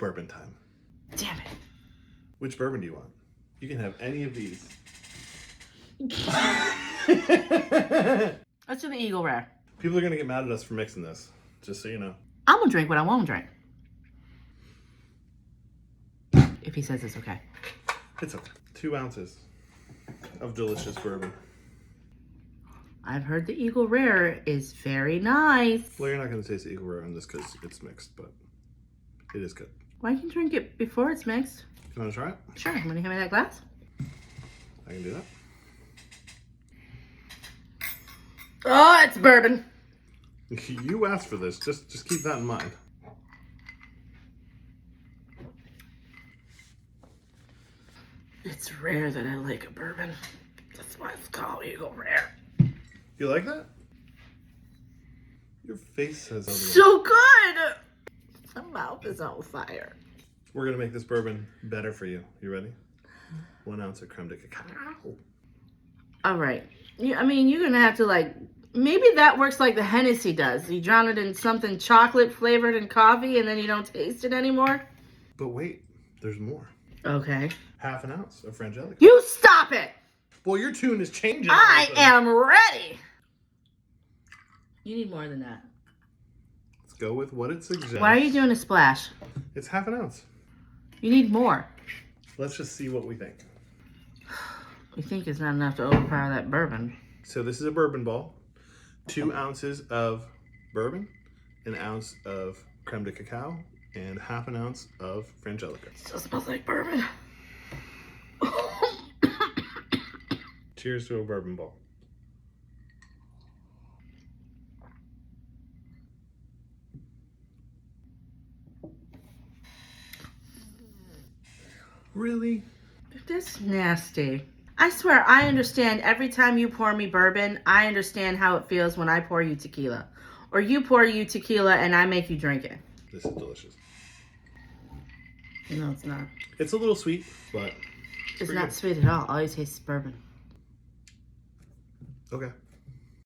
bourbon time. Damn it. Which bourbon do you want? You can have any of these. Let's do the Eagle Rare. People are going to get mad at us for mixing this, just so you know. I'm going to drink what I won't drink. If he says it's okay. It's okay. 2 ounces of delicious bourbon. I've heard the Eagle Rare is very nice. Well, you're not going to taste the Eagle Rare on this because it's mixed, but it is good. Why can you drink it before it's mixed? You want to try it? Sure. Want to hand me that glass? I can do that. Oh, it's bourbon. You asked for this. Just keep that in mind. It's rare that I like a bourbon. That's why it's called Eagle Rare. You like that? Your face says otherwise. So good! My mouth is on fire. We're going to make this bourbon better for you. You ready? 1 ounce of creme de cacao. All right. I mean, you're going to have to maybe that works like the Hennessy does. You drown it in something chocolate flavored and coffee and then you don't taste it anymore. But wait, there's more. Okay. 1/2 ounce of frangelico. You stop it! Well, your tune is changing. I am ready! You need more than that. Let's go with what it suggests. Why are you doing a splash? It's 1/2 ounce. You need more. Let's just see what we think. You think it's not enough to overpower that bourbon. So this is a bourbon ball. 2 ounces of bourbon, 1 ounce of creme de cacao, and 1/2 ounce of frangelico. It still smells like bourbon. Cheers to a bourbon ball. Really? That's nasty. I swear, I understand every time you pour me bourbon, I understand how it feels when I pour you tequila. Or you pour you tequila and I make you drink it. This is delicious. No, it's not. It's a little sweet, but It's not sweet at all. All you taste is bourbon. okay.